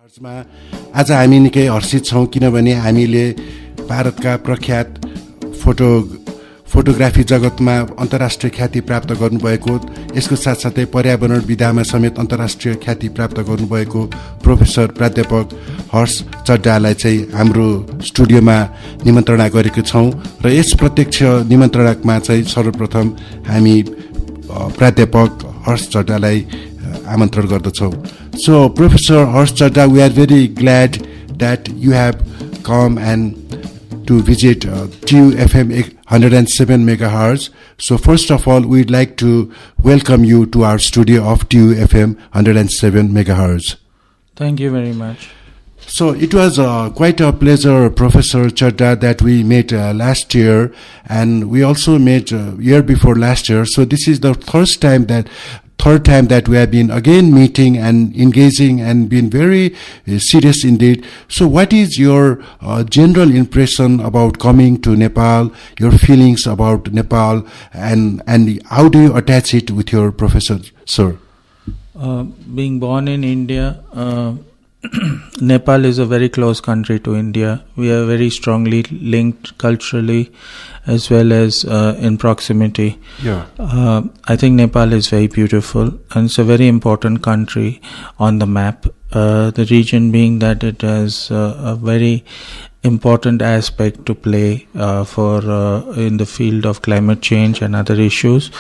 आर्ट्समा आज हामी निकै हर्षित छौँ किनभने हामीले भारतका प्रख्यात फोटोग्राफी जगतमा अन्तर्राष्ट्रिय ख्याति प्राप्त गर्नुभएको, यसको साथसाथै पर्यावरण विधामा समेत अन्तर्राष्ट्रिय ख्याति प्राप्त गर्नुभएको प्रोफेसर प्राध्यापक हर्ष चड्डालाई चाहिँ हाम्रो स्टुडियोमा निमन्त्रणा गरेको छौँ र यस प्रत्यक्ष निमन्त्रणामा चाहिँ सर्वप्रथम हामी प्राध्यापक हर्ष चड्डालाई आमन्त्रण गर्दछौँ. So, Professor Hersh Chadha, we are very glad that you have come and to visit TUFM 107 megahertz. So, first of all, we'd like to welcome you to our studio of TUFM 107 megahertz. Thank you very much. So, it was quite a pleasure, Professor Chadha, that we met last year, and we also met year before last year. So, this is the third time that we have been again meeting and engaging and been very serious indeed. So what is your general impression about coming to Nepal, your feelings about Nepal, and how do you attach it with your professor, sir? Being born in India, Nepal is a very close country to India. We are very strongly linked culturally as well as in proximity. Yeah. I think Nepal is very beautiful and it's a very important country on the map. The region being that it has a very important aspect to play for in the field of climate change and other issues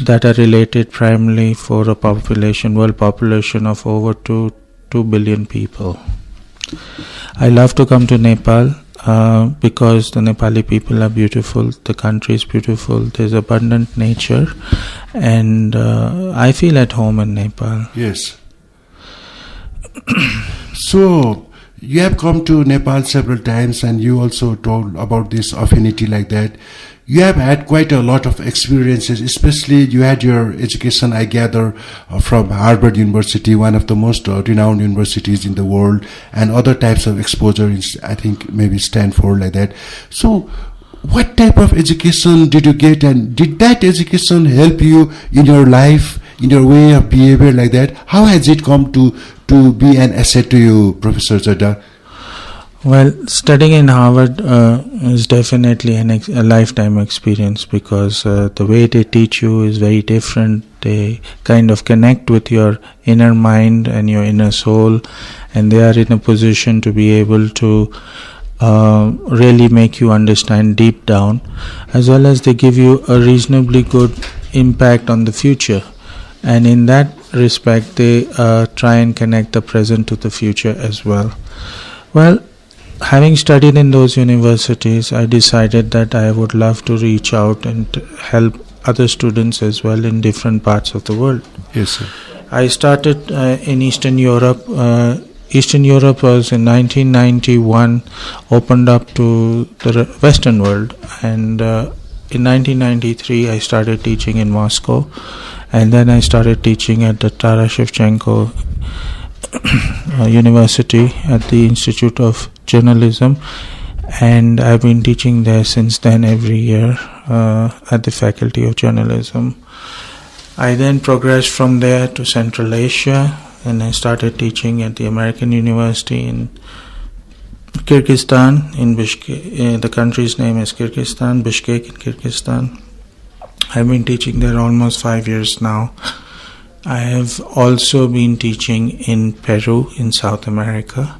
that are related primarily for a world population of over 2 billion people. I love to come to Nepal because the Nepali people are beautiful, the country is beautiful, there's abundant nature, and I feel at home in Nepal. Yes. So, you have come to Nepal several times and you also told about this affinity like that. You have had quite a lot of experiences, especially you had your education, I gather, from Harvard University, one of the most renowned universities in the world, and other types of exposure in, I think, maybe Stanford, like that. So, what type of education did you get, and did that education help you in your life, in your way of behavior like that? How has it come to be an asset to you, Professor Chadha? Well, studying in Harvard is definitely a lifetime experience because the way they teach you is very different. They kind of connect with your inner mind and your inner soul, and they are in a position to be able to really make you understand deep down, as well as they give you a reasonably good impact on the future. And in that respect, they try and connect the present to the future as well. Well, having studied in those universities, I decided that I would love to reach out and help other students as well in different parts of the world. Yes, sir. I started in Eastern Europe. Eastern Europe was in 1991 opened up to the Western world, and in 1993 I started teaching in Moscow, and then I started teaching at the Taras Shevchenko University at the Institute of Journalism, and I've been teaching there since then every year at the Faculty of Journalism. I then progressed from there to Central Asia, and I started teaching at the American University in Kyrgyzstan, in Bishkek. The country's name is Kyrgyzstan, Bishkek in Kyrgyzstan. I've been teaching there almost 5 years now. I have also been teaching in Peru in South America,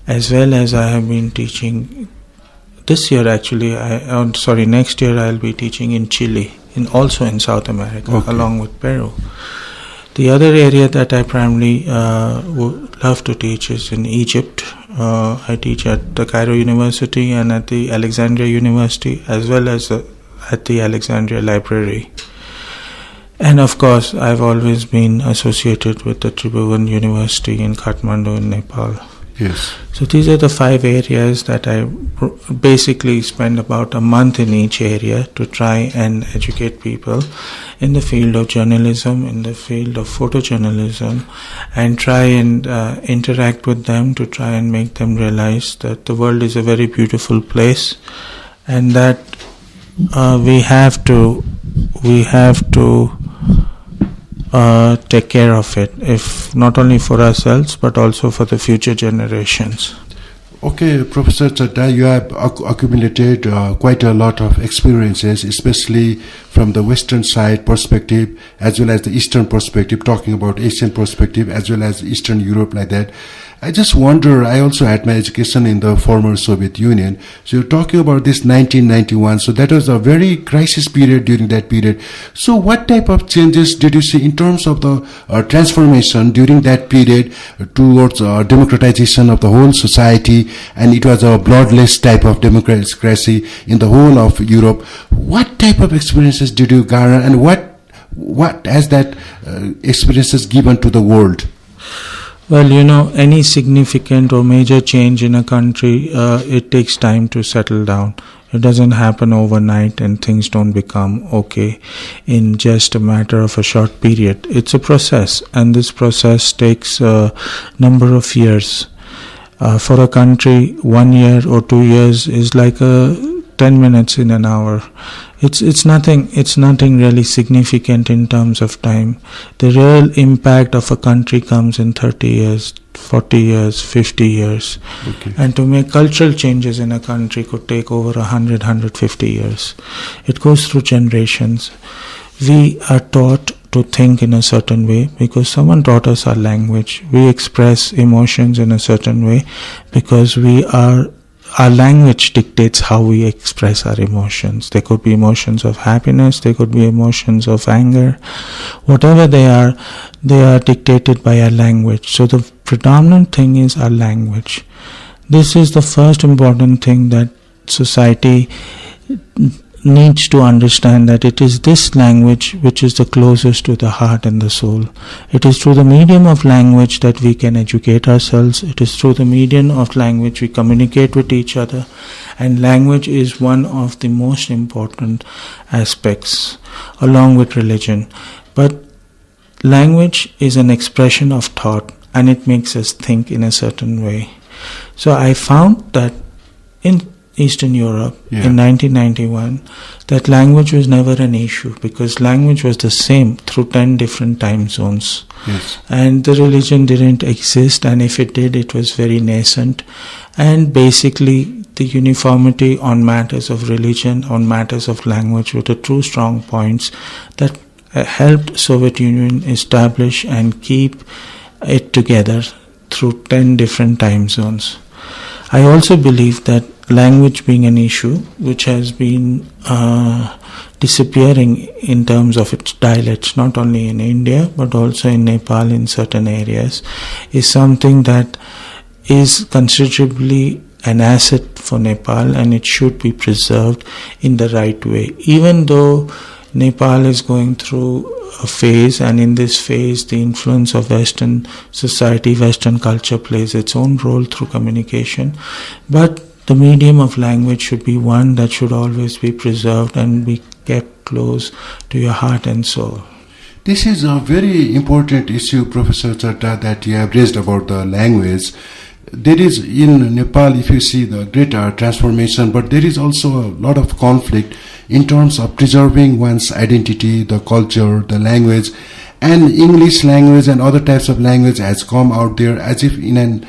as well as I have been teaching this year actually, next year I'll be teaching in Chile, also in South America, along with Peru. The other area that I primarily would love to teach is in Egypt. I teach at the Cairo University and at the Alexandria University, as well as at the Alexandria Library. And of course, I've always been associated with the Tribhuvan University in Kathmandu in Nepal. Yes. So these are the 5 areas that I basically spend about a month in each area to try and educate people in the field of journalism, in the field of photojournalism, and try and interact with them to try and make them realize that the world is a very beautiful place, and that we have to take care of it, if not only for ourselves but also for the future generations. Okay, Professor Chadha, you have accumulated quite a lot of experiences, especially from the Western side perspective as well as the Eastern perspective, talking about Asian perspective as well as Eastern Europe like that. I just wonder, I also had my education in the former Soviet Union. So you're talking about this 1991. So that was a very crisis period during that period. So what type of changes did you see in terms of the transformation during that period towards democratization of the whole society? And it was a bloodless type of democracy in the whole of Europe. What type of experiences did you garner, and what has that experiences given to the world? Well, any significant or major change in a country, it takes time to settle down. It doesn't happen overnight, and things don't become okay in just a matter of a short period. It's a process, and this process takes a number of years. For a country, 1 year or 2 years is like 10 minutes in an hour. It's nothing really significant in terms of time. The real impact of a country comes in 30 years, 40 years, 50 years. Okay. And to make cultural changes in a country could take over 100, 150 years. It goes through generations. We are taught to think in a certain way because someone taught us our language. We express emotions in a certain way because our language dictates how we express our emotions. There could be emotions of happiness, there could be emotions of anger. Whatever they are dictated by our language. So the predominant thing is our language. This is the first important thing that society needs to understand, that it is this language which is the closest to the heart and the soul. It is through the medium of language that we can educate ourselves. It is through the medium of language we communicate with each other. And language is one of the most important aspects, along with religion. But language is an expression of thought, and it makes us think in a certain way. So I found that in Eastern Europe in 1991, that language was never an issue because language was the same through 10 different time zones. Yes. And the religion didn't exist, and if it did, it was very nascent. And basically, the uniformity on matters of religion, on matters of language were the two strong points that helped Soviet Union establish and keep it together through 10 different time zones. I also believe that language being an issue which has been disappearing in terms of its dialects, not only in India but also in Nepal in certain areas, is something that is considerably an asset for Nepal, and it should be preserved in the right way. Even though Nepal is going through a phase, and in this phase the influence of Western society, Western culture plays its own role through communication, but the medium of language should be one that should always be preserved and be kept close to your heart and soul. This is a very important issue, Professor Chadha, that you have raised about the language. There is in Nepal, if you see the great transformation, but there is also a lot of conflict in terms of preserving one's identity, the culture, the language, and English language and other types of language has come out there as if in an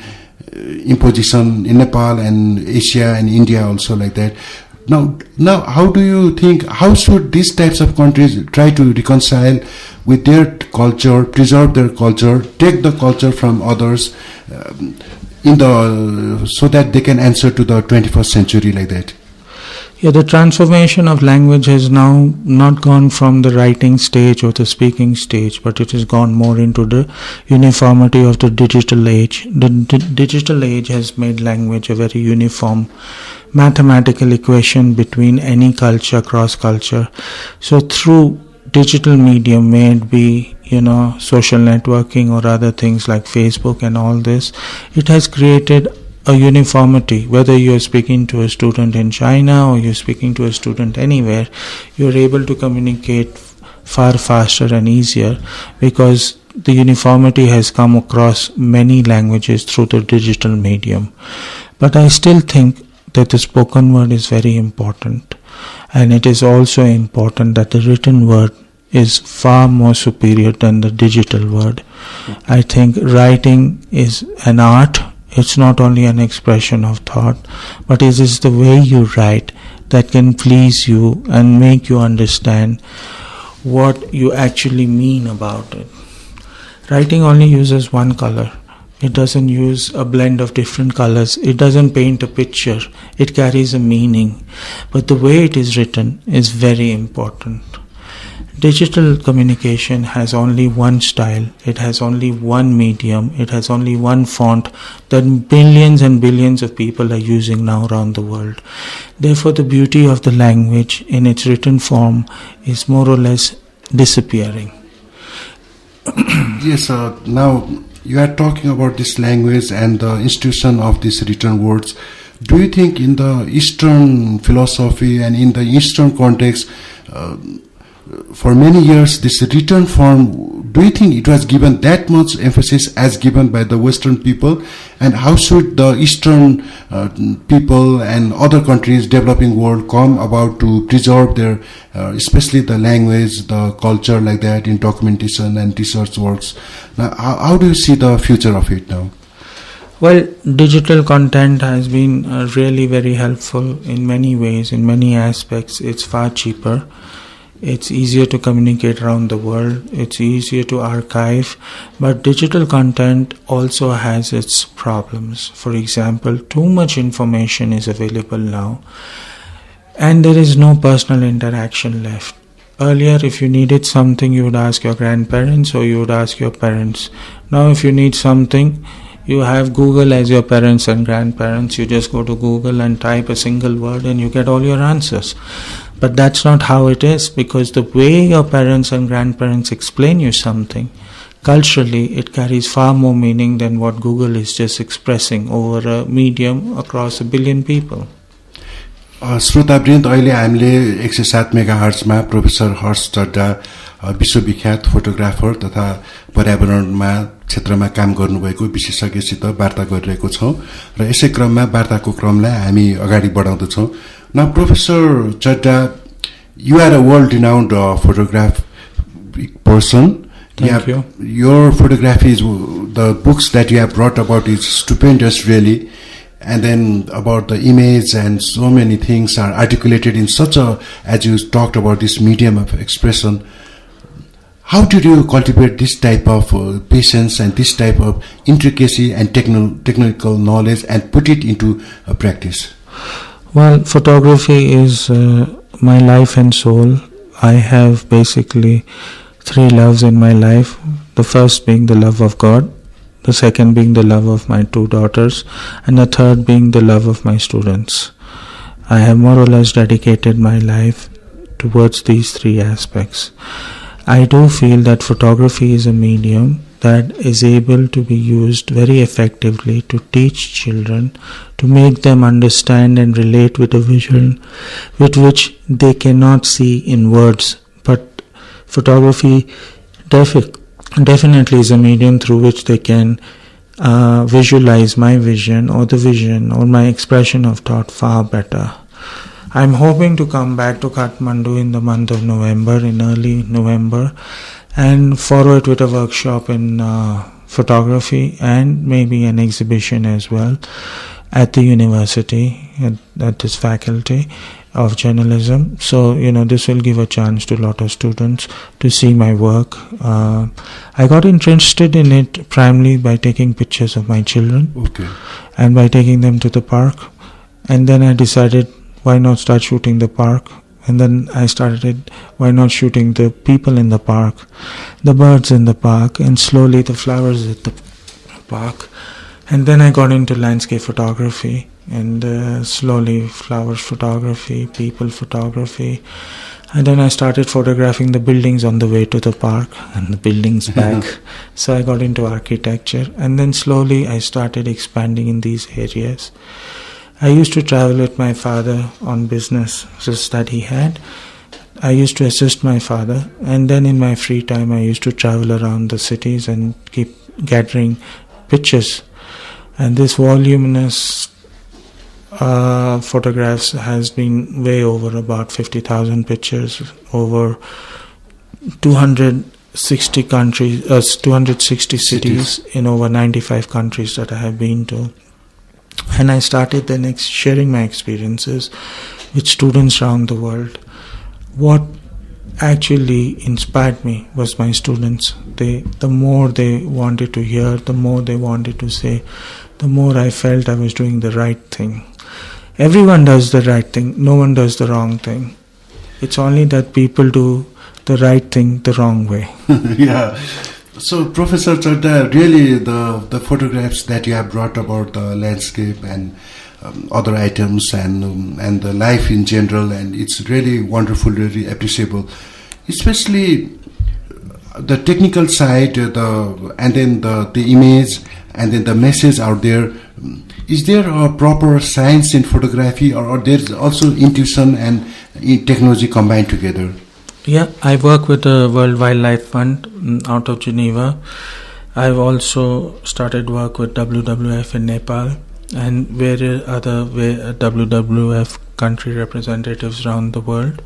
imposition in Nepal and Asia and India also like that. Now, how do you think, how should these types of countries try to reconcile with their culture, preserve their culture, take the culture from others, so that they can answer to the 21st century like that? Yeah, the transformation of language has now not gone from the writing stage or the speaking stage, but it has gone more into the uniformity of the digital age. The digital age has made language a very uniform mathematical equation between any culture, cross culture. So through digital medium, may it be social networking or other things like Facebook and all this, it has created a uniformity. Whether you're speaking to a student in China or you're speaking to a student anywhere, you're able to communicate far faster and easier because the uniformity has come across many languages through the digital medium. But I still think that the spoken word is very important, and it is also important that the written word is far more superior than the digital word. I think writing is an art. It's not only an expression of thought, but it is the way you write that can please you and make you understand what you actually mean about it. Writing only uses one color. It doesn't use a blend of different colors. It doesn't paint a picture. It carries a meaning. But the way it is written is very important. Digital communication has only one style. It has only one medium. It has only one font that billions and billions of people are using now around the world. Therefore, the beauty of the language in its written form is more or less disappearing. Yes, now you are talking about this language and the institution of these written words. Do you think in the Eastern philosophy and in the Eastern context, for many years this written form, do you think it was given that much emphasis as given by the Western people? And how should the Eastern people and other countries, developing world, come about to preserve their, especially the language, the culture like that in documentation and research works? Now, how do you see the future of it now? Well, digital content has been really very helpful in many ways, in many aspects. It's far cheaper. It's easier to communicate around the world. It's easier to archive. But digital content also has its problems. For example, too much information is available now, and there is no personal interaction left. Earlier, if you needed something, you would ask your grandparents or you would ask your parents. Now, if you need something, you have Google as your parents and grandparents. You just go to Google and type a single word and you get all your answers. But that's not how it is, because the way your parents and grandparents explain you something, culturally it carries far more meaning than what Google is just expressing over a medium across a billion people. श्रोतावृन्द, अहिले हामीले 107 मेगाहर्ट्जमा professor हर्ष चड्डा विश्वविख्यात photographer तथा पर्यावरणमा क्षेत्रमा काम गर्नुभएको विशेषज्ञसित वार्ता गरिरहेको छौं र यसै क्रममा वार्ताको क्रमलाई हामी अगाडि बढाउँदैछौं. Now, Professor Chadha, you are a world-renowned photographic person. Thank you. Your photography is, the books that you have brought about is stupendous, really. And then about the image and so many things are articulated in such a, as you talked about, this medium of expression. How did you cultivate this type of patience and this type of intricacy and technical knowledge and put it into practice? Well, photography is my life and soul. I have basically three loves in my life. The first being the love of God, the second being the love of my two daughters, and the third being the love of my students. I have more or less dedicated my life towards these three aspects. I do feel that photography is a medium that is able to be used very effectively to teach children, to make them understand and relate with a vision with which they cannot see in words. But photography definitely is a medium through which they can visualize my vision or the vision or my expression of thought far better. I'm hoping to come back to Kathmandu in the month of November, in early November, and follow it with a workshop in photography and maybe an exhibition as well at the university, at this faculty of journalism. So, this will give a chance to a lot of students to see my work. I got interested in it primarily by taking pictures of my children, and by taking them to the park. And then I decided, why not start shooting the park? And then I started, why not shooting the people in the park, the birds in the park, and slowly the flowers at the park. And then I got into landscape photography, and slowly flowers photography, people photography. And then I started photographing the buildings on the way to the park and the buildings back. So I got into architecture, and then slowly I started expanding in these areas. I used to travel with my father on business that he had. I used to assist my father, and then in my free time I used to travel around the cities and keep gathering pictures. And this voluminous photographs has been way over about 50,000 pictures over 260 countries, 260 cities in over 95 countries that I have been to. And I started then sharing my experiences with students around the world. What actually inspired me was my students. The more they wanted to hear, the more they wanted to say, the more I felt I was doing the right thing. Everyone does the right thing, no one does the wrong thing. It's only that people do the right thing the wrong way. Yeah. So, Professor Chadha, really the photographs that you have brought about the landscape and other items and the life in general, and it's really wonderful, really appreciable, especially the technical side, and then the image, and then the message out there. Is there a proper science in photography, or there's also intuition and technology combined together? Yeah, I work with the World Wildlife Fund out of Geneva. I've also started work with WWF in Nepal and various other WWF country representatives around the world.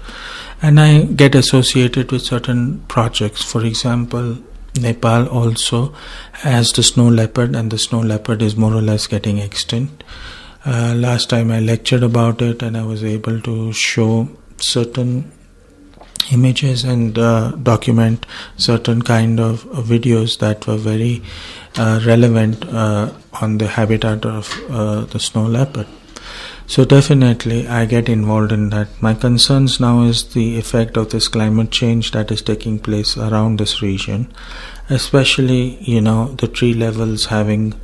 And I get associated with certain projects. For example, Nepal also has the snow leopard, and the snow leopard is more or less getting extinct. Last time I lectured about it, and I was able to show certain images and document certain kind of videos that were very relevant on the habitat of the snow leopard. So definitely I get involved in that. My concerns now is the effect of this climate change that is taking place around this region, especially, the tree levels having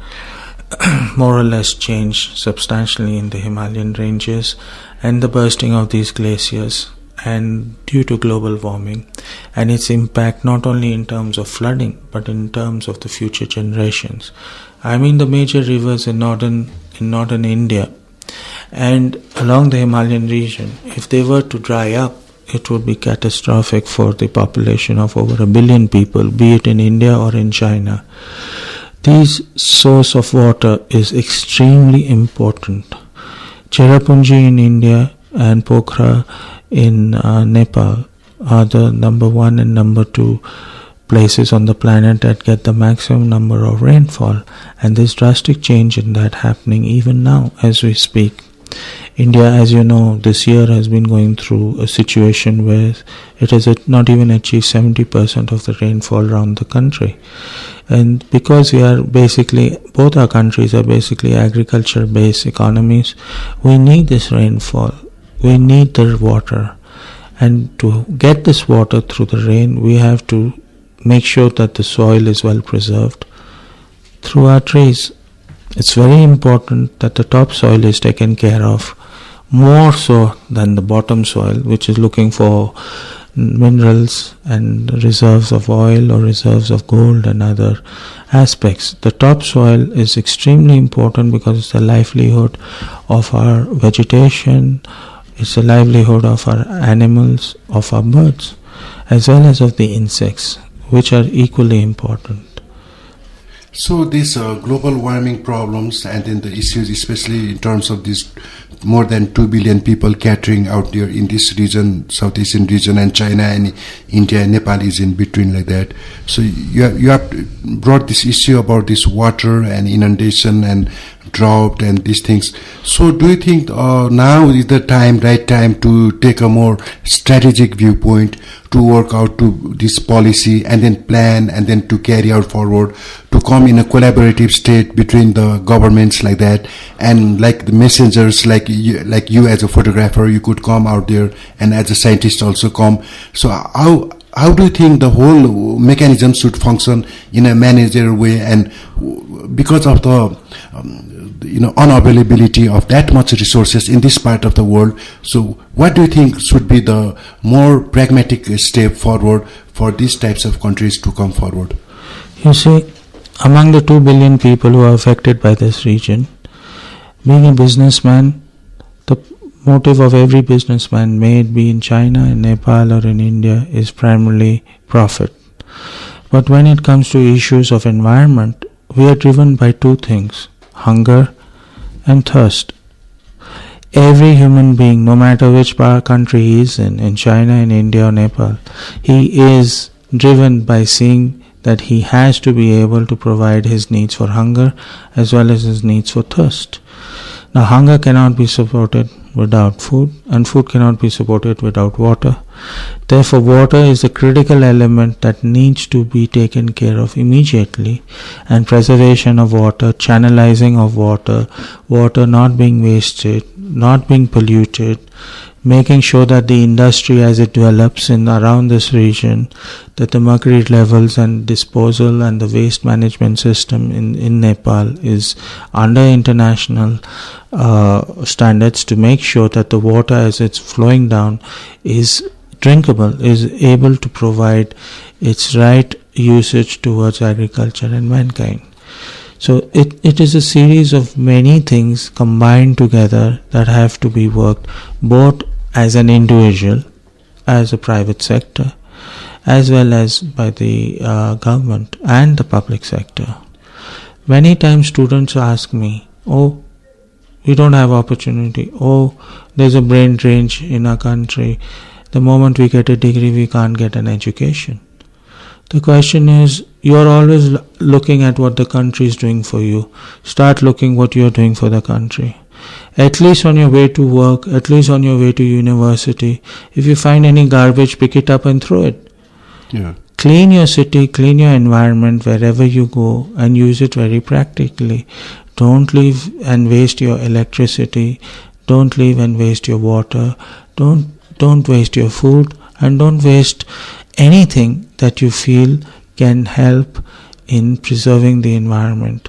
more or less changed substantially in the Himalayan ranges, and the bursting of these glaciers, and due to global warming and its impact not only in terms of flooding but in terms of the future generations. I mean, the major rivers in northern India and along the Himalayan region, if they were to dry up, it would be catastrophic for the population of over 1 billion people, be it in India or in China. This source of water is extremely important. Cherrapunji in India and Pokhara in Nepal are the number 1 and number 2 places on the planet that get the maximum number of rainfall, and there's drastic change in that happening even now as we speak. India, as you know, this year has been going through a situation where it has not even achieved 70% of the rainfall around the country. And because both our countries are basically agriculture-based economies, we need this rainfall. We need the water. And to get this water through the rain, we have to make sure that the soil is well preserved through our trees. It's very important that the topsoil is taken care of, more so than the bottom soil, which is looking for minerals and reserves of oil or reserves of gold and other aspects. The topsoil is extremely important because it's the livelihood of our vegetation, it's the livelihood of our animals, of our birds, as well as of the insects, which are equally important. So these global warming problems and then the issues, especially in terms of these more than 2 billion people catering out there in this region, South Asian region, and China and India and Nepal is in between like that. So you have brought this issue about this water and inundation and drought and these things. So do you think now is the right time to take a more strategic viewpoint to work out to this policy and then plan and then to carry out forward, to come in a collaborative state between the governments like that, and like the messengers like you as a photographer, you could come out there, and as a scientist also come. So how do you think the whole mechanism should function in a managerial way? And because of the unavailability of that much resources in this part of the world, so what do you think should be the more pragmatic step forward for these types of countries to come forward? You see, among the 2 billion people who are affected by this region, being a businessman, the motive of every businessman, may it be in China, in Nepal or in India, is primarily profit. But when it comes to issues of environment, we are driven by 2 things: hunger and thirst. every human being, no matter which country he is in China, in India or Nepal, he is driven by seeing that he has to be able to provide his needs for hunger as well as his needs for thirst. Now, hunger cannot be supported without food, and food cannot be supported without water. Therefore, water is a critical element that needs to be taken care of immediately, and preservation of water, channelizing of water, water not being wasted, not being polluted, making sure that the industry as it develops in around this region, that the mercury levels and disposal and the waste management system in Nepal is under international standards, to make sure that the water as it's flowing down is drinkable, is able to provide its right usage towards agriculture and mankind. So it is a series of many things combined together that have to be worked, both as an individual, as a private sector, as well as by the government and the public sector. Many times students ask me, oh, we don't have opportunity, oh, there's a brain drain in our country, the moment we get a degree we can't get an education. The question is, you're always looking at what the country is doing for you. Start looking what you're doing for the country. At least on your way to work, at least on your way to university, if you find any garbage, pick it up and throw it. Yeah. Clean your city, clean your environment wherever you go, and use it very practically. Don't leave and waste your electricity. Don't leave and waste your water. Don't waste your food, and don't waste anything that you feel can help in preserving the environment.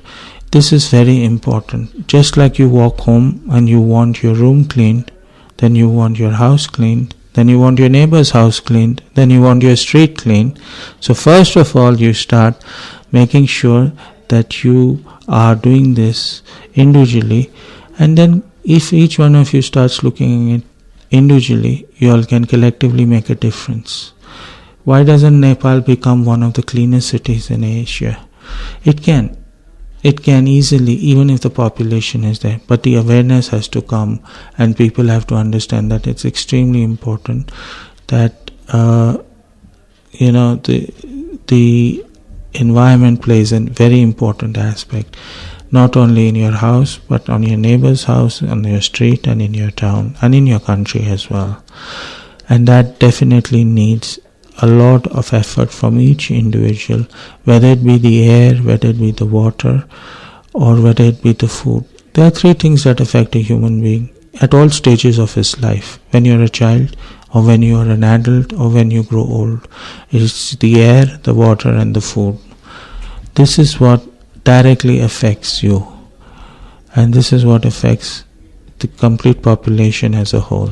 This is very important. Just like you walk home and you want your room cleaned, then you want your house cleaned, then you want your neighbor's house cleaned, then you want your street cleaned. So first of all, you start making sure that you are doing this individually, and then if each one of you starts looking at it individually, you all can collectively make a difference. Why doesn't Nepal become one of the cleanest cities in Asia? It can. It can easily, even if the population is there. But the awareness has to come, and people have to understand that it's extremely important that the environment plays a very important aspect, not only in your house, but on your neighbor's house, on your street, and in your town, and in your country as well. And that definitely needs a lot of effort from each individual, whether it be the air, whether it be the water, or whether it be the food. There are three things that affect a human being at all stages of his life. When you're a child, or when you are an adult, or when you grow old. It's the air, the water, and the food. This is what directly affects you, and this is what affects the complete population as a whole.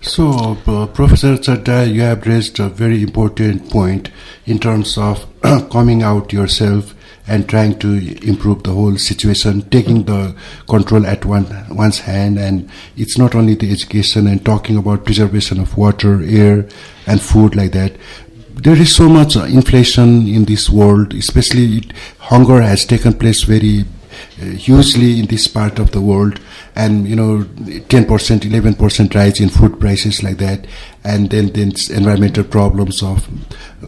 So, Professor Chadha, you have raised a very important point in terms of coming out yourself and trying to improve the whole situation, taking the control at one's hand. And it's not only the education and talking about preservation of water, air, and food like that. There is so much inflation in this world, especially hunger has taken place very hugely in this part of the world, and 10%, 11% rise in food prices like that, and then environmental problems of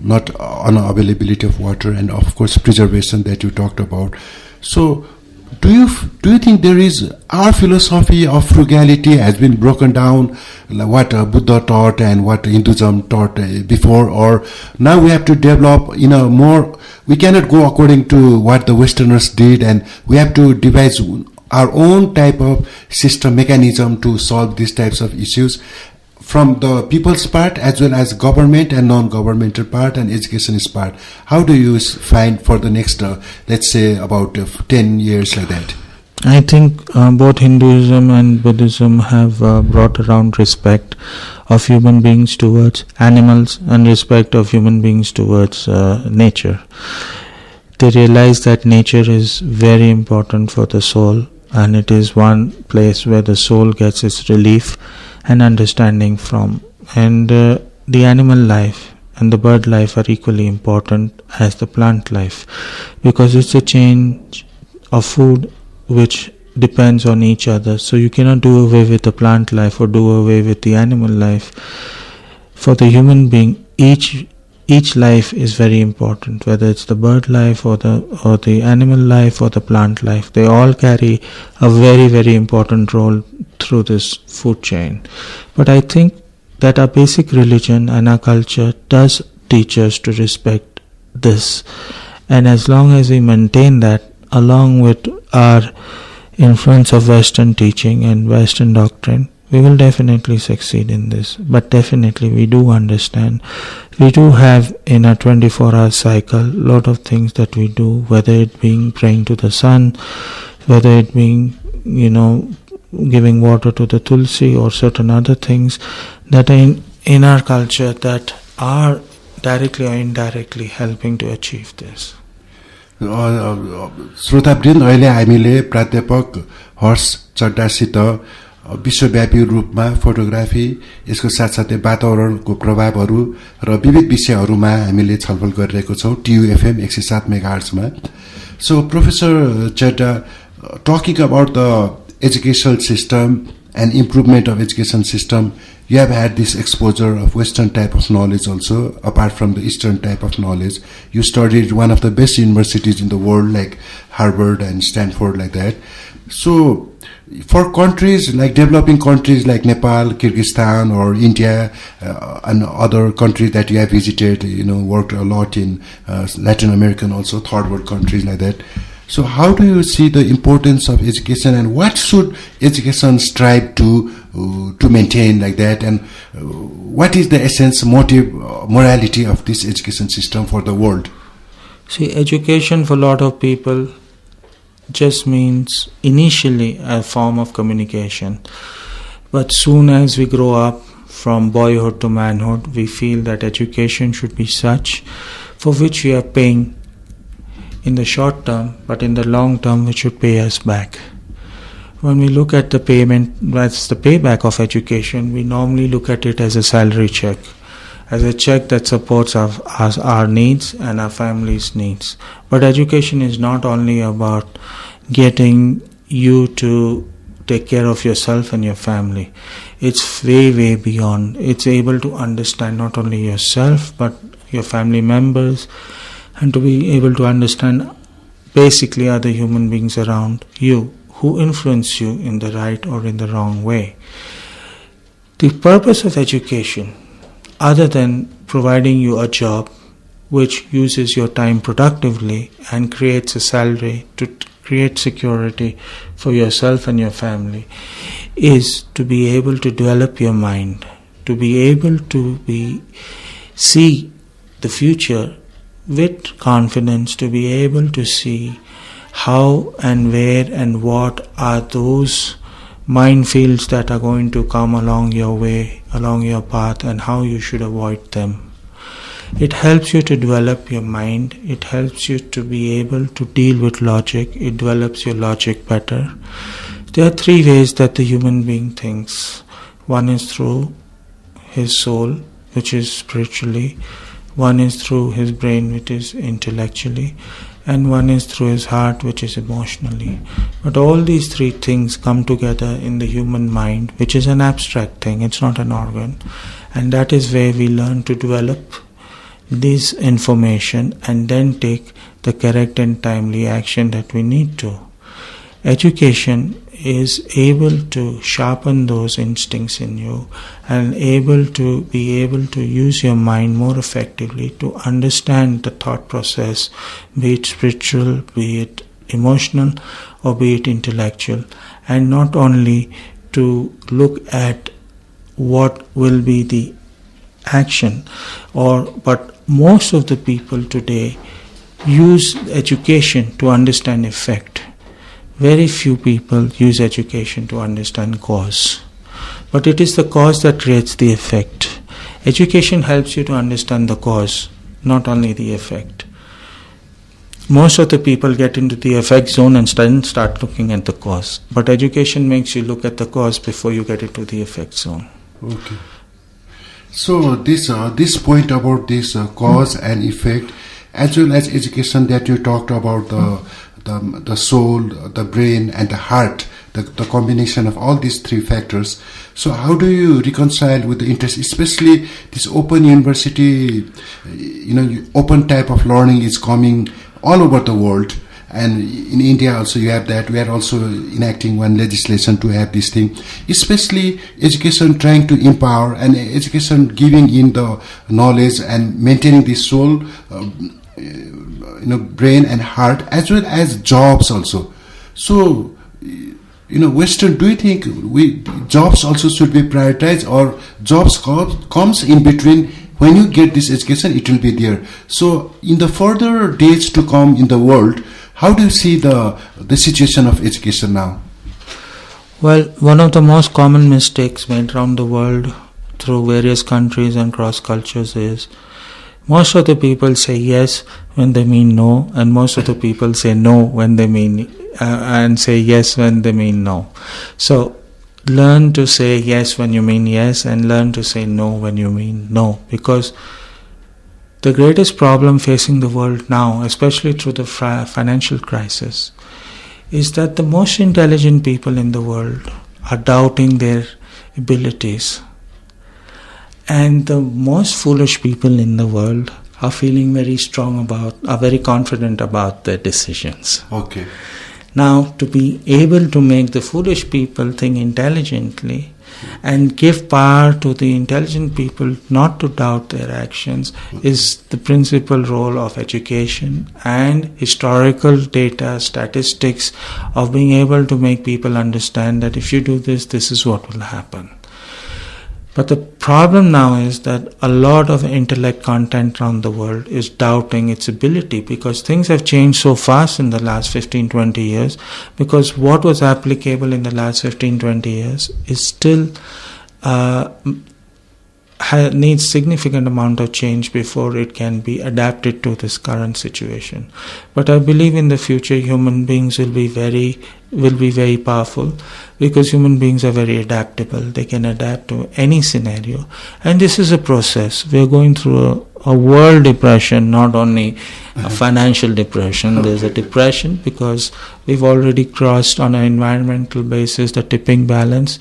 not unavailability of water, and of course preservation that you talked about. So do you think there is, our philosophy of frugality has been broken down, like what Buddha taught and what Hinduism taught before, or now we have to develop more, we cannot go according to what the Westerners did, and we have to devise our own type of system mechanism to solve these types of issues from the people's part as well as government and non-governmental part and education's part. How do you find for the next, let's say about 10 years like that? I think both Hinduism and Buddhism have brought around respect of human beings towards animals and respect of human beings towards nature. They realize that nature is very important for the soul, and it is one place where the soul gets its relief and understanding from. And the animal life and the bird life are equally important as the plant life, because it's a change of food which depends on each other. So you cannot do away with the plant life or do away with the animal life. For the human being, each life is very important, whether it's the bird life or the animal life or the plant life. They all carry a very, very important role through this food chain. But I think that our basic religion and our culture does teach us to respect this. And as long as we maintain that, along with our influence of Western teaching and Western doctrine, we will definitely succeed in this. But definitely we do understand. We do have in a 24-hour cycle a lot of things that we do, whether it being praying to the sun, whether it being, giving water to the tulsi or certain other things that are in our culture that are directly or indirectly helping to achieve this. श्रोतावृन्द, अहिले हामीले प्राध्यापक हर्ष चड्डासित विश्वव्यापी रूपमा photography, यसको साथसाथै वातावरणको प्रभावहरू र विविध विषयहरूमा हामीले छलफल गरिरहेको छौँ TUFM 107 मेगाहर्ट्जमा. So Professor Chadha, talking about the educational system and improvement of education system, you have had this exposure of Western type of knowledge also, apart from the Eastern type of knowledge. You studied one of the best universities in the world like Harvard and Stanford, like that. So for countries like developing countries like Nepal, Kyrgyzstan or India and other countries that you have visited, worked a lot in Latin American also, third world countries like that. So how do you see the importance of education, and what should education strive to maintain like that, and what is the essence, motive, morality of this education system for the world? See, education for a lot of people just means initially a form of communication. But soon as we grow up from boyhood to manhood, we feel that education should be such for which we are paying in the short term, but in the long term which should pay us back. When we look at the payment, that's the payback of education, we normally look at it as a salary check, as a check that supports our needs and our family's needs. But education is not only about getting you to take care of yourself and your family. It's way, way beyond. It's able to understand not only yourself but your family members, and to be able to understand basically other human beings around you who influence you in the right or in the wrong way. The purpose of education, other than providing you a job which uses your time productively and creates a salary to create security for yourself and your family, is to be able to develop your mind, to be able to see the future with confidence, to be able to see how and where and what are those minefields that are going to come along your way, along your path, and how you should avoid them. It helps you to develop your mind. It helps you to be able to deal with logic. It develops your logic better. There are three ways that the human being thinks. One is through his soul, which is spiritually. One is through his brain, which is intellectually, and one is through his heart, which is emotionally. But all these three things come together in the human mind, which is an abstract thing, it's not an organ. And that is where we learn to develop this information and then take the correct and timely action that we need to. Education is able to sharpen those instincts in you and be able to use your mind more effectively to understand the thought process, be it spiritual, be it emotional, or be it intellectual, and not only to look at what will be the action, but most of the people today use education to understand effect. Very few people use education to understand cause. But it is the cause that creates the effect. Education helps you to understand the cause, not only the effect. Most of the people get into the effect zone and then start looking at the cause. But education makes you look at the cause before you get into the effect zone. Okay. So this point about this cause and effect, as well as education that you talked about, the soul, the brain, and the heart, the combination of all these three factors. So how do you reconcile with the interest, especially this open university, open type of learning is coming all over the world. And in India also you have that. We are also enacting one legislation to have this thing, especially education trying to empower and education giving in the knowledge and maintaining the soul, brain and heart, as well as jobs also. So, Western, do you think jobs also should be prioritized, or jobs comes in between? When you get this education, it will be there. So in the further days to come in the world, how do you see the situation of education now? Well, one of the most common mistakes made around the world through various countries and cross cultures is most of the people say yes when they mean no, and most of the people say no when they mean and say yes when they mean no. So learn to say yes when you mean yes, and learn to say no when you mean no, because the greatest problem facing the world now, especially through the financial crisis, is that the most intelligent people in the world are doubting their abilities, and the most foolish people in the world are feeling are very confident about their decisions. Okay. Now, to be able to make the foolish people think intelligently and give power to the intelligent people not to doubt their actions is the principal role of education and historical data, statistics, of being able to make people understand that if you do this, this is what will happen. But the problem now is that a lot of intellect content around the world is doubting its ability, because things have changed so fast in the last 15-20 years, because what was applicable in the last 15-20 years is still needs significant amount of change before it can be adapted to this current situation. But I believe in the future human beings will be very powerful, because human beings are very adaptable. They can adapt to any scenario, and this is a process. We are going through a world depression, not only a financial depression. There's a depression because we've already crossed on an environmental basis the tipping balance,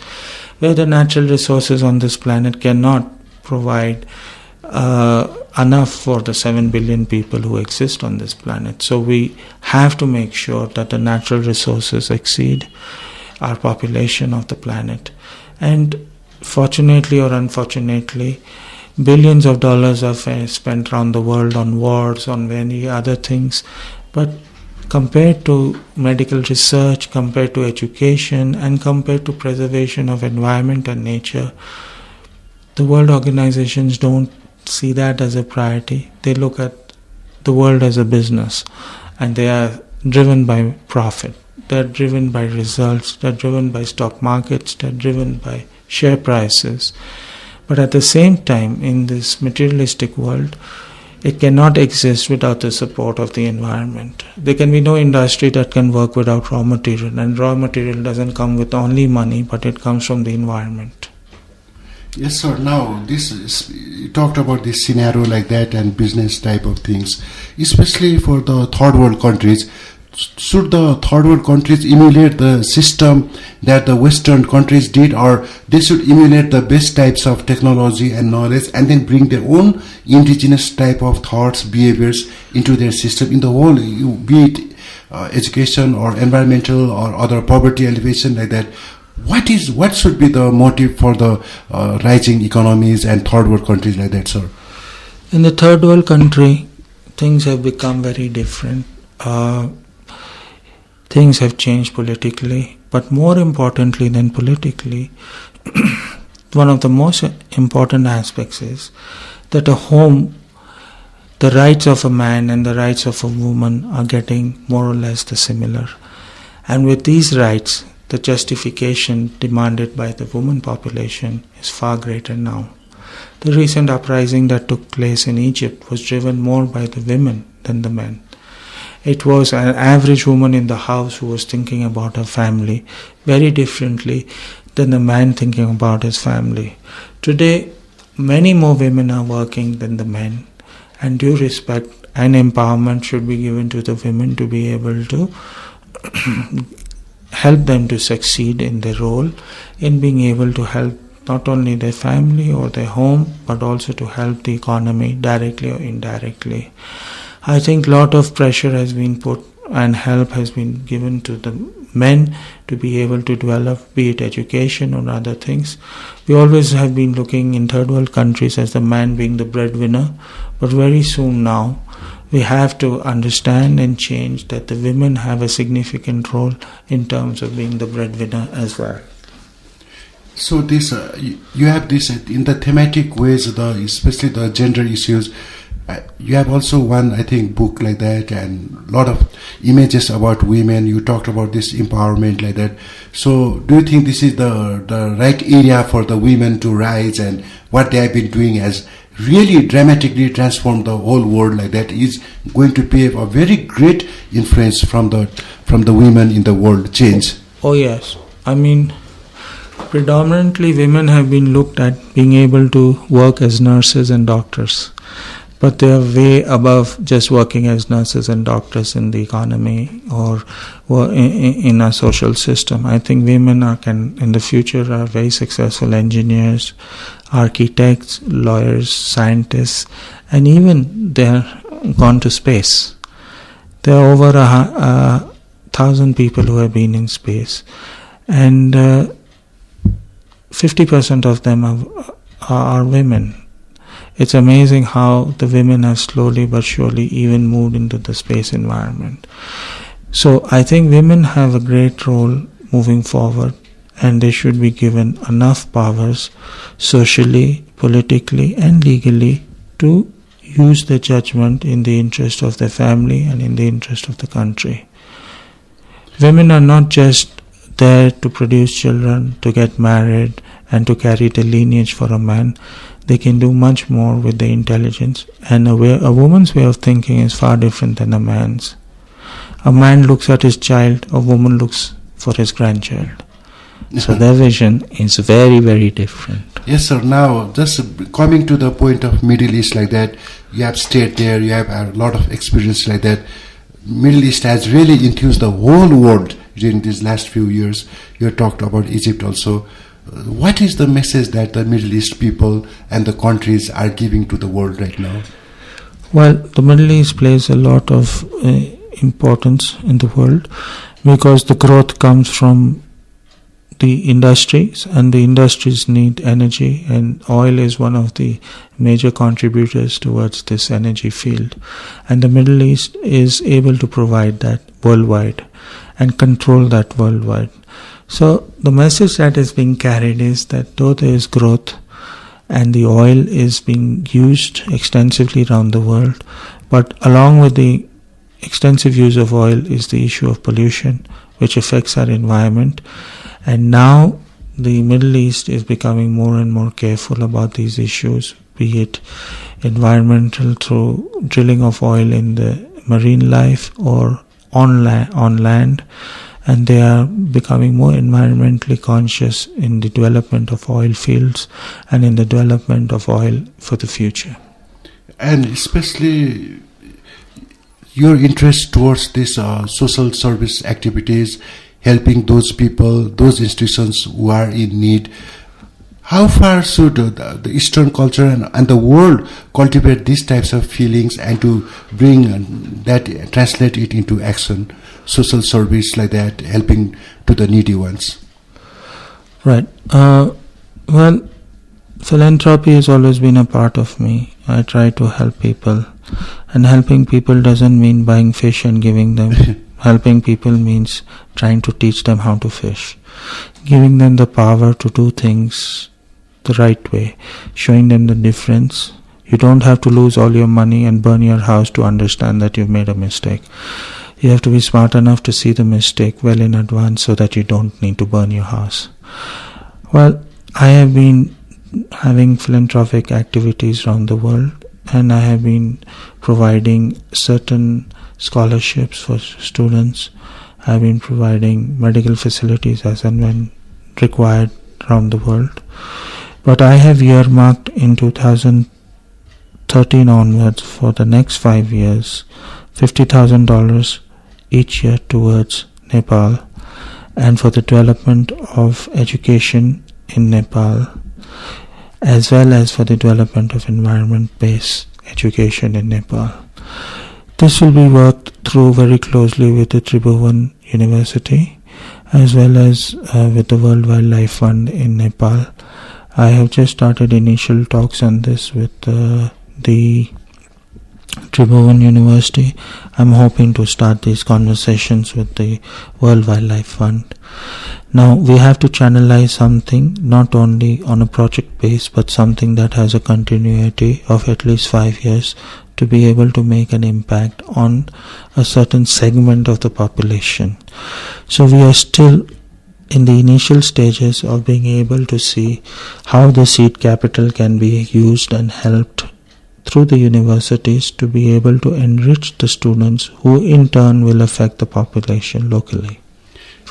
where the natural resources on this planet cannot provide enough for the 7 billion people who exist on this planet. So we have to make sure that the natural resources exceed our population of the planet. And fortunately or unfortunately, billions of dollars are spent around the world on wars, on many other things. But compared to medical research, compared to education, and compared to preservation of environment and nature, the world organizations don't see that as a priority. They look at the world as a business, and they are driven by profit. They're driven by results. They're driven by stock markets. They're driven by share prices. But at the same time, in this materialistic world, it cannot exist without the support of the environment. There can be no industry that can work without raw material, and raw material doesn't come with only money, but it comes from the environment. Yes, sir. Now, you talked about this scenario like that and business type of things, especially for the third world countries. Should the third world countries emulate the system that the Western countries did, or they should emulate the best types of technology and knowledge and then bring their own indigenous type of thoughts, behaviors into their system in the whole, be it education or environmental or other poverty elevation like that? What should be the motive for the rising economies and third world countries like that, sir? In the third world country, things have become very different. Things have changed politically, but more importantly than politically, one of the most important aspects is that a home, the rights of a man and the rights of a woman are getting more or less the similar. And with these rights, the justification demanded by the woman population is far greater now. The recent uprising that took place in Egypt was driven more by the women than the men. It was an average woman in the house who was thinking about her family very differently than the man thinking about his family. Today, many more women are working than the men, and due respect and empowerment should be given to the women to be able to help them to succeed in their role, in being able to help not only their family or their home, but also to help the economy directly or indirectly. I think a lot of pressure has been put and help has been given to the men to be able to develop, be it education or other things. We always have been looking in third world countries as the man being the breadwinner, but very soon now we have to understand and change that the women have a significant role in terms of being the breadwinner as well. So this you have this in the thematic ways, especially the gender issues. You have also one, I think, book like that, and a lot of images about women. You talked about this empowerment like that. So do you think this is the right area for the women to rise, and what they have been doing has really dramatically transformed the whole world like that is going to be a very great influence from the women in the world change? Oh yes. I mean, predominantly women have been looked at being able to work as nurses and doctors. But they are way above just working as nurses and doctors in the economy or in our social system. I think women in the future are very successful engineers, architects, lawyers, scientists, and even they are gone to space. There are over 1,000 people who have been in space, and 50% of them are women. It's amazing how the women have slowly but surely even moved into the space environment. So I think women have a great role moving forward, and they should be given enough powers socially, politically and legally to use their judgment in the interest of their family and in the interest of the country. Women are not just there to produce children, to get married and to carry the lineage for a man. They can do much more with their intelligence, and a woman's way of thinking is far different than a man's. A man looks at his child, a woman looks for his grandchild. So their vision is very, very different. Yes, sir. Now, just coming to the point of Middle East like that, you have stayed there, you have a lot of experience like that. Middle East has really influenced the whole world during these last few years. You talked about Egypt also. What is the message that the Middle East people and the countries are giving to the world right now? Well, the Middle East plays a lot of importance in the world because the growth comes from the industries, and the industries need energy, and oil is one of the major contributors towards this energy field. And the Middle East is able to provide that worldwide and control that worldwide. So the message that is being carried is that though there is growth and the oil is being used extensively around the world, but along with the extensive use of oil is the issue of pollution, which affects our environment. And now the Middle East is becoming more and more careful about these issues, be it environmental through drilling of oil in the marine life or on land. And they are becoming more environmentally conscious in the development of oil fields and in the development of oil for the future. And especially your interest towards this social service activities, helping those people, those institutions who are in need. How far should the Eastern culture and the world cultivate these types of feelings and to bring that, translate it into action? Social service like that, helping to the needy ones. Right. Well, philanthropy has always been a part of me. I try to help people, and helping people doesn't mean buying fish and giving them. Helping people means trying to teach them how to fish, giving them the power to do things the right way, showing them the difference. You don't have to lose all your money and burn your house to understand that you've made a mistake. You have to be smart enough to see the mistake well in advance so that you don't need to burn your house. Well, I have been having philanthropic activities around the world, and I have been providing certain scholarships for students. I have been providing medical facilities as and when required around the world. But I have earmarked in 2012 13 onwards for the next 5 years, $50,000 each year towards Nepal and for the development of education in Nepal, as well as for the development of environment-based education in Nepal. This will be worked through very closely with the Tribhuvan University as well as with the World Wildlife Fund in Nepal. I have just started initial talks on this with the Tribhuvan University. I'm hoping to start these conversations with the World Wildlife Fund. Now we have to channelize something not only on a project base but something that has a continuity of at least 5 years to be able to make an impact on a certain segment of the population. So we are still in the initial stages of being able to see how the seed capital can be used and helped through the universities to be able to enrich the students who in turn will affect the population locally.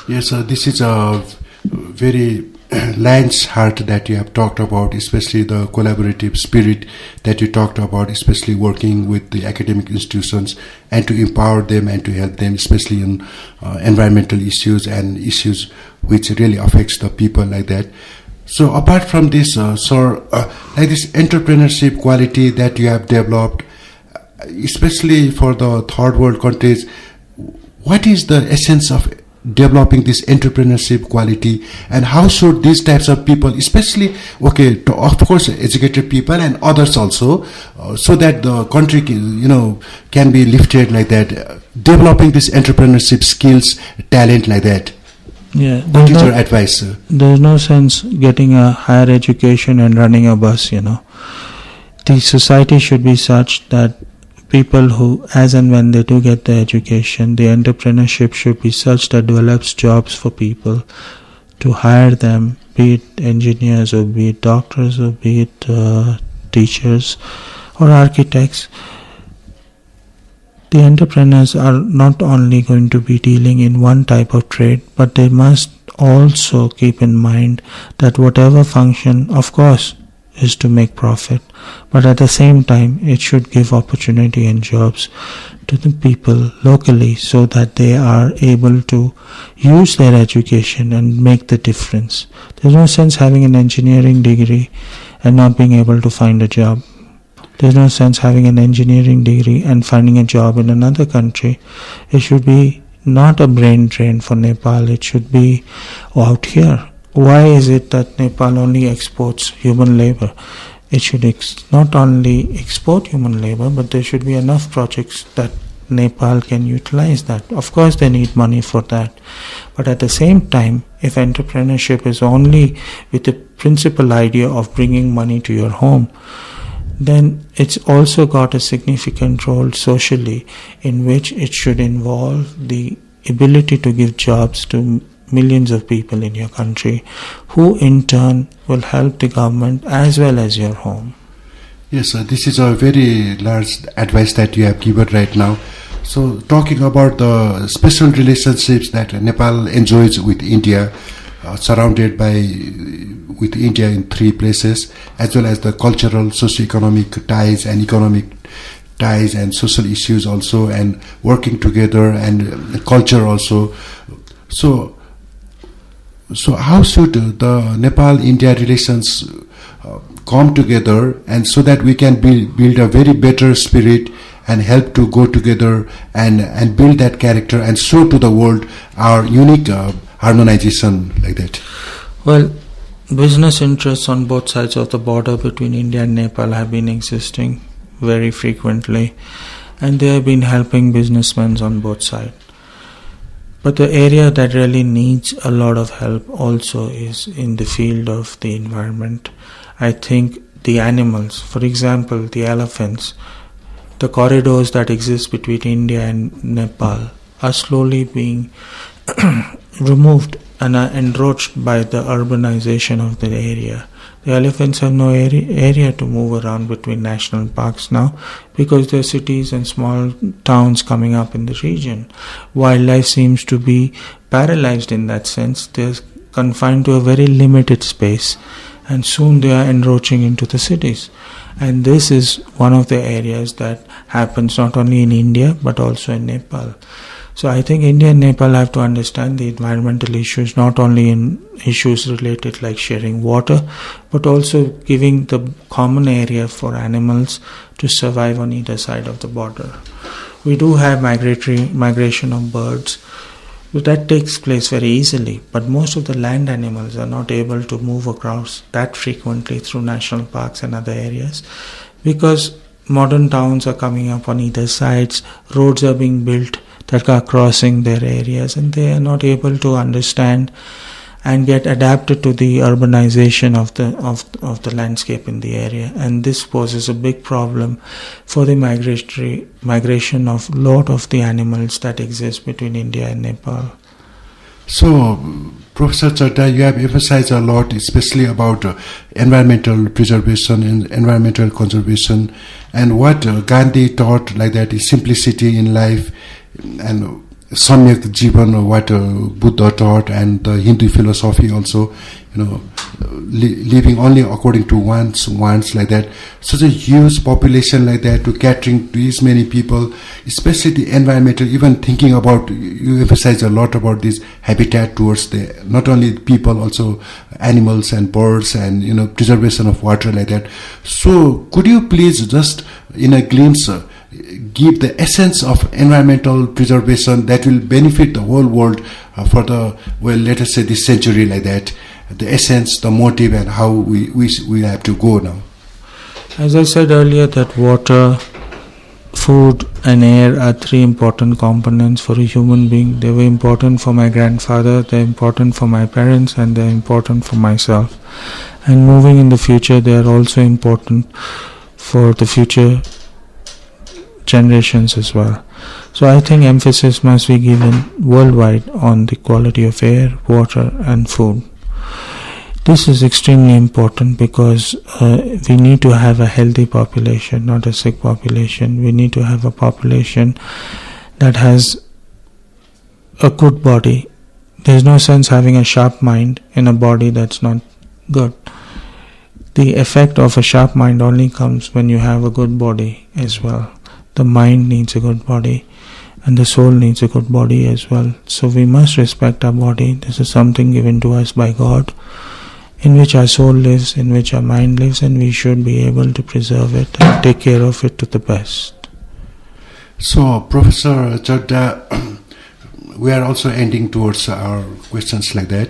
Yes, this is a very lion's heart that you have talked about, especially the collaborative spirit that you talked about, especially working with the academic institutions and to empower them and to help them, especially in environmental issues and issues which really affects the people like that. So apart from this, sir, like this entrepreneurship quality that you have developed, especially for the third world countries, what is the essence of developing this entrepreneurship quality, and how should these types of people, especially of course educated people and others also, so that the country can be lifted like that, developing this entrepreneurship skills, talent like that? Yeah, what is your advice, sir? There's no sense getting a higher education and running a bus. The society should be such that people who, as and when they do get the education, the entrepreneurship should be such that develops jobs for people to hire them, be it engineers or be it doctors or be it teachers or architects. The entrepreneurs are not only going to be dealing in one type of trade, but they must also keep in mind that whatever function, of course, is to make profit, but at the same time it should give opportunity and jobs to the people locally so that they are able to use their education and make the difference. There's no sense having an engineering degree and not being able to find a job. There's no sense having an engineering degree and finding a job in another country. It should be not a brain drain for Nepal. It should be out here. Why is it that Nepal only exports human labor? It should not only export human labor, but there should be enough projects that Nepal can utilize that. Of course, they need money for that. But at the same time, if entrepreneurship is only with the principal idea of bringing money to your home, then it's also got a significant role socially in which it should involve the ability to give jobs to millions of people in your country who in turn will help the government as well as your home. Yes, sir, this is a very large advice that you have given right now. So talking about the special relationships that Nepal enjoys with India, surrounded with India in 3 places, as well as the cultural, socio-economic ties and economic ties and social issues also, and working together and culture also. So how should the Nepal-India relations come together, and so that we can build a very better spirit and help to go together and build that character and show to the world our unique harmonization like that? Well, business interests on both sides of the border between India and Nepal have been existing very frequently, and they have been helping businessmen on both sides. But the area that really needs a lot of help also is in the field of the environment. I think the animals, for example, the elephants, the corridors that exist between India and Nepal are slowly being removed and are enroached by the urbanization of the area. The elephants have no area to move around between national parks now because there are cities and small towns coming up in the region. Wildlife seems to be paralyzed in that sense. They're confined to a very limited space, and soon they are encroaching into the cities. And this is one of the areas that happens not only in India but also in Nepal. So I think India and Nepal have to understand the environmental issues, not only in issues related like sharing water, but also giving the common area for animals to survive on either side of the border. We do have migration of birds. That takes place very easily, but most of the land animals are not able to move across that frequently through national parks and other areas, because modern towns are coming up on either sides, roads are being built that are crossing their areas, and they are not able to understand and get adapted to the urbanization of the landscape in the area. And this poses a big problem for the migration of lot of the animals that exist between India and Nepal. So, Professor Chadha, you have emphasized a lot, especially about environmental preservation and environmental conservation, and what Gandhi taught, like that, is simplicity in life, and Samyak Jivan, what Buddha taught, and the Hindu philosophy also, living only according to wants, like that. Such a huge population like that, to catering to these many people, especially the environmental, even thinking about, you emphasize a lot about this habitat towards the, not only people, also animals and birds, and, preservation of water like that. So could you please just, in a glimpse, give the essence of environmental preservation that will benefit the whole world for the, let us say this century like that, the essence, the motive, and how we have to go now? As I said earlier, that water, food and air are three important components for a human being. They were important for my grandfather, they're important for my parents, and they're important for myself. And moving in the future, they are also important for the future generations as well. So I think emphasis must be given worldwide on the quality of air, water and food. This is extremely important because we need to have a healthy population, not a sick population. We need to have a population that has a good body. There's no sense having a sharp mind in a body that's not good. The effect of a sharp mind only comes when you have a good body as well. The mind needs a good body, and the soul needs a good body as well. So we must respect our body. This is something given to us by God, in which our soul lives, in which our mind lives, and we should be able to preserve it and take care of it to the best. So, Professor Chadha, we are also ending towards our questions like that.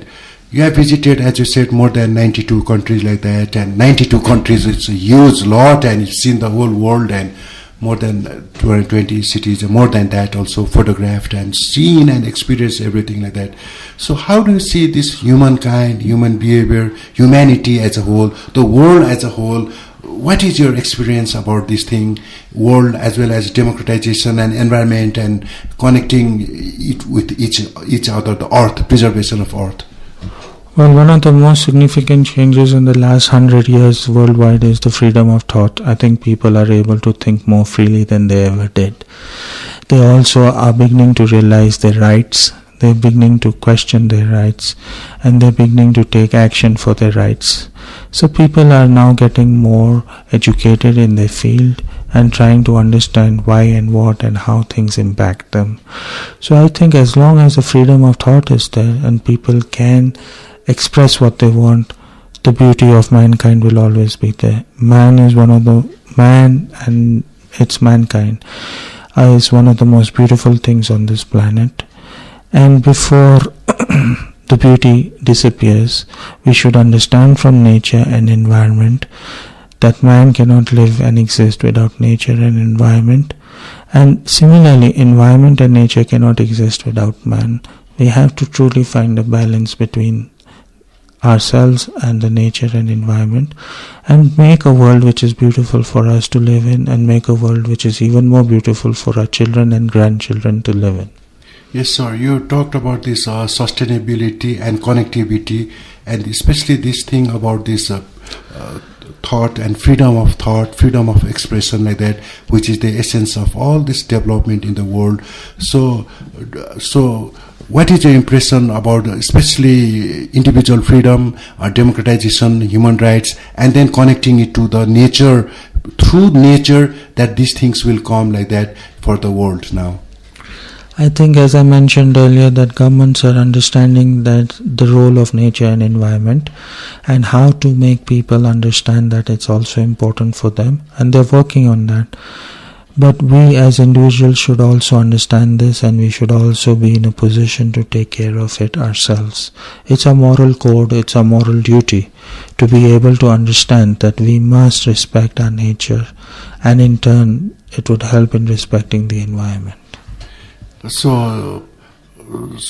You have visited, as you said, more than 92 countries like that, and 92 countries, it's a huge lot, and you've seen the whole world, and more than 220 cities, more than that also photographed and seen and experienced everything like that. So how do you see this humankind, human behavior, humanity as a whole, the world as a whole? What is your experience about this thing, world as well as democratization and environment, and connecting it with each other, the earth, preservation of earth? Well, one of the most significant changes in the last 100 years worldwide is the freedom of thought. I think people are able to think more freely than they ever did. They also are beginning to realize their rights. They're beginning to question their rights, and they're beginning to take action for their rights. So people are now getting more educated in their field and trying to understand why and what and how things impact them. So I think as long as the freedom of thought is there and people can express what they want, the beauty of mankind will always be there. Man and its mankind is one of the most beautiful things on this planet. And before the beauty disappears, we should understand from nature and environment that man cannot live and exist without nature and environment. And similarly, environment and nature cannot exist without man. We have to truly find a balance between ourselves and the nature and environment, and make a world which is beautiful for us to live in, and make a world which is even more beautiful for our children and grandchildren to live in. Yes, sir. You talked about this sustainability and connectivity, and especially this thing about this thought and freedom of thought, freedom of expression like that, which is the essence of all this development in the world. So what is your impression about especially individual freedom, democratization, human rights, and then connecting it to the nature, through nature, that these things will come like that for the world now? I think, as I mentioned earlier, that governments are understanding that the role of nature and environment and how to make people understand that it's also important for them, and they're working on that. But we as individuals should also understand this, and we should also be in a position to take care of it ourselves. It's a moral code, it's a moral duty to be able to understand that we must respect our nature, and in turn it would help in respecting the environment. So,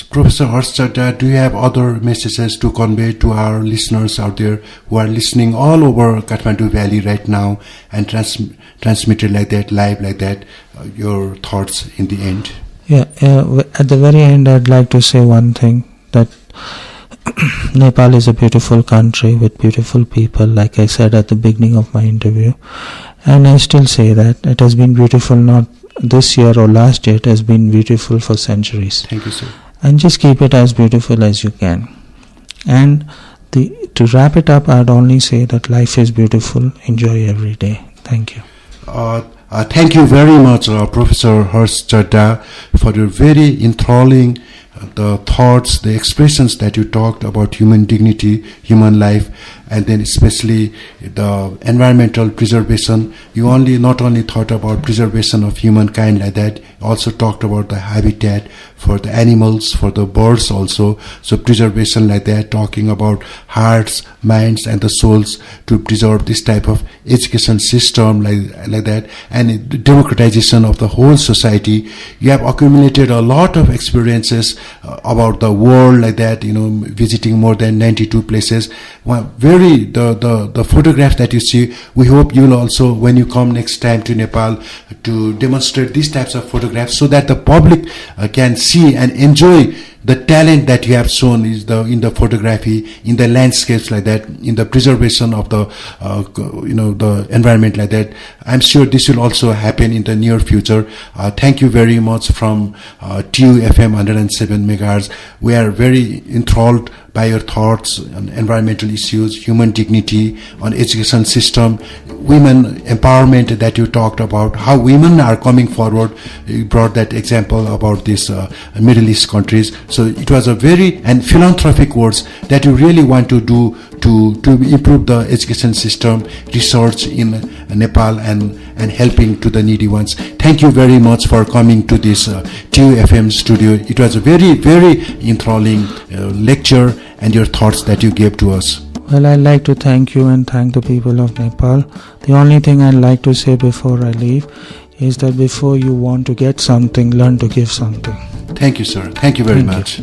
Professor Hersh Chadha, do you have other messages to convey to our listeners out there who are listening all over Kathmandu Valley right now and transmitted like that, live like that, your thoughts in the end? Yeah, at the very end I'd like to say one thing, that Nepal is a beautiful country with beautiful people, like I said at the beginning of my interview, and I still say that it has been beautiful not this year or last year, it has been beautiful for centuries. Thank you, sir. And just keep it as beautiful as you can. And to wrap it up, I'd only say that life is beautiful. Enjoy every day. Thank you. Thank you very much, Professor Hersh Chadha, for your very enthralling the thoughts, the expressions that you talked about human dignity, human life, and then especially the environmental preservation. You not only thought about preservation of humankind like that, also talked about the habitat for the animals, for the birds also. So preservation like that, talking about hearts, minds, and the souls to preserve this type of education system like that, and democratization of the whole society. You have accumulated a lot of experiences about the world like that, visiting more than 92 places. The photographs that you see, we hope you will also, when you come next time to Nepal, to demonstrate these types of photographs so that the public can see and enjoy the talent that you have shown in the photography, in the landscapes like that, in the preservation of the the environment like that. I'm sure this will also happen in the near future. Thank you very much from TU FM 107 megahertz. We are very enthralled by your thoughts on environmental issues, human dignity, on education system, women empowerment that you talked about, how women are coming forward. You brought that example about these Middle East countries. So it was a very philanthropic words that you really want to do to improve the education system, research in Nepal, and helping to the needy ones. Thank you very much for coming to this TU FM studio. It was a very, very enthralling lecture and your thoughts that you gave to us. Well, I'd like to thank you and thank the people of Nepal. The only thing I'd like to say before I leave is that before you want to get something, learn to give something. Thank you, sir. Thank you very much.